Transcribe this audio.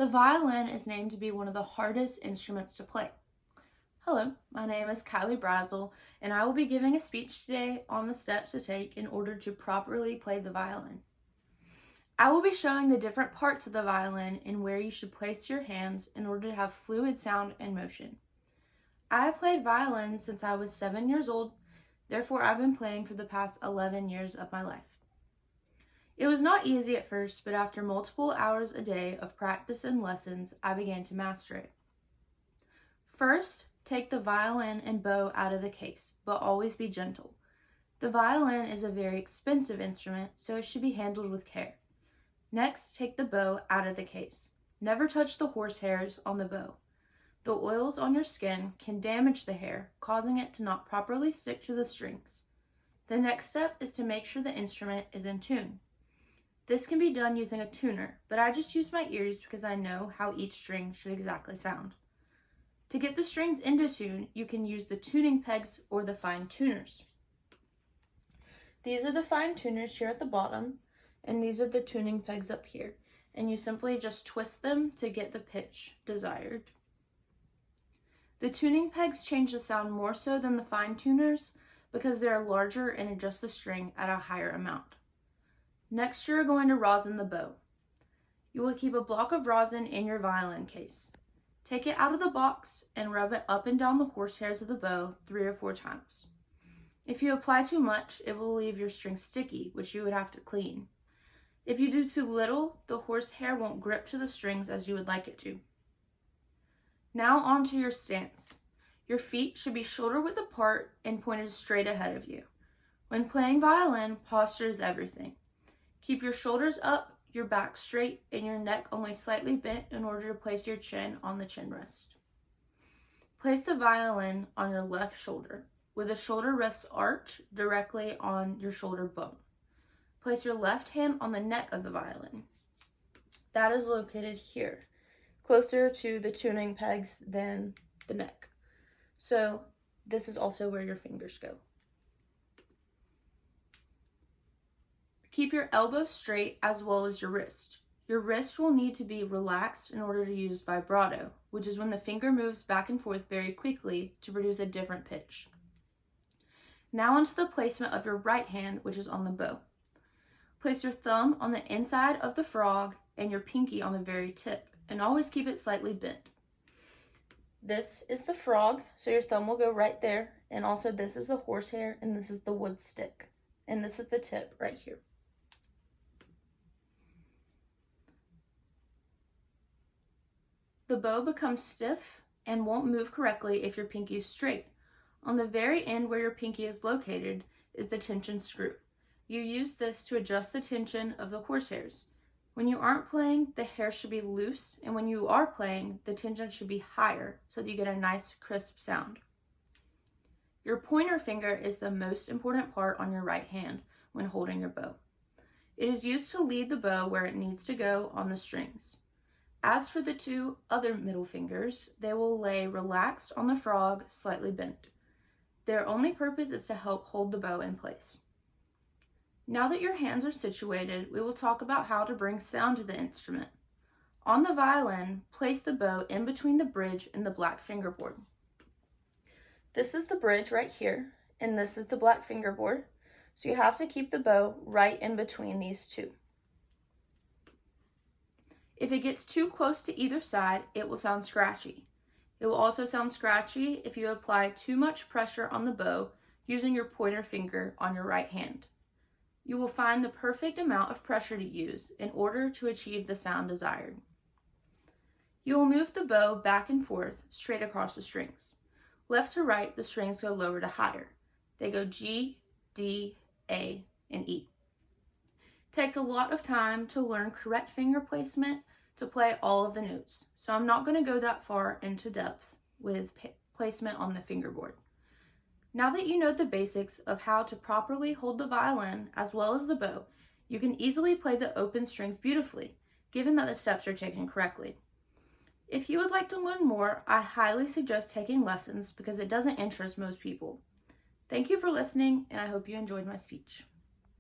The violin is named to be one of the hardest instruments to play. Hello, my name is Kylie Brazel, and I will be giving a speech today on the steps to take in order to properly play the violin. I will be showing the different parts of the violin and where you should place your hands in order to have fluid sound and motion. I have played violin since I was 7 years old, therefore I've been playing for the past 11 years of my life. It was not easy at first, but after multiple hours a day of practice and lessons, I began to master it. First, take the violin and bow out of the case, but always be gentle. The violin is a very expensive instrument, so it should be handled with care. Next, take the bow out of the case. Never touch the horsehairs on the bow. The oils on your skin can damage the hair, causing it to not properly stick to the strings. The next step is to make sure the instrument is in tune. This can be done using a tuner, but I just use my ears because I know how each string should exactly sound. To get the strings into tune, you can use the tuning pegs or the fine tuners. These are the fine tuners here at the bottom, and these are the tuning pegs up here, and you simply just twist them to get the pitch desired. The tuning pegs change the sound more so than the fine tuners because they are larger and adjust the string at a higher amount. Next, you're going to rosin the bow. You will keep a block of rosin in your violin case. Take it out of the box and rub it up and down the horsehairs of the bow 3 or 4 times. If you apply too much, it will leave your string sticky, which you would have to clean. If you do too little, the horsehair won't grip to the strings as you would like it to. Now on to your stance. Your feet should be shoulder width apart and pointed straight ahead of you. When playing violin, posture is everything. Keep your shoulders up, your back straight, and your neck only slightly bent in order to place your chin on the chin rest. Place the violin on your left shoulder, with the shoulder rest arch directly on your shoulder bone. Place your left hand on the neck of the violin. That is located here, closer to the tuning pegs than the neck. So this is also where your fingers go. Keep your elbow straight as well as your wrist. Your wrist will need to be relaxed in order to use vibrato, which is when the finger moves back and forth very quickly to produce a different pitch. Now onto the placement of your right hand, which is on the bow. Place your thumb on the inside of the frog and your pinky on the very tip, and always keep it slightly bent. This is the frog, so your thumb will go right there, and also this is the horsehair, and this is the wood stick, and this is the tip right here. The bow becomes stiff and won't move correctly if your pinky is straight. On the very end where your pinky is located is the tension screw. You use this to adjust the tension of the horsehairs. When you aren't playing, the hair should be loose, and when you are playing, the tension should be higher so that you get a nice crisp sound. Your pointer finger is the most important part on your right hand when holding your bow. It is used to lead the bow where it needs to go on the strings. As for the 2 other middle fingers, they will lay relaxed on the frog, slightly bent. Their only purpose is to help hold the bow in place. Now that your hands are situated, we will talk about how to bring sound to the instrument. On the violin, place the bow in between the bridge and the black fingerboard. This is the bridge right here, and this is the black fingerboard, so you have to keep the bow right in between these 2. If it gets too close to either side, it will sound scratchy. It will also sound scratchy if you apply too much pressure on the bow using your pointer finger on your right hand. You will find the perfect amount of pressure to use in order to achieve the sound desired. You will move the bow back and forth straight across the strings. Left to right, the strings go lower to higher. They go G, D, A, and E. It takes a lot of time to learn correct finger placement to play all of the notes, so I'm not going to go that far into depth with placement on the fingerboard. Now that you know the basics of how to properly hold the violin as well as the bow, you can easily play the open strings beautifully, given that the steps are taken correctly. If you would like to learn more, I highly suggest taking lessons because it doesn't interest most people. Thank you for listening, and I hope you enjoyed my speech.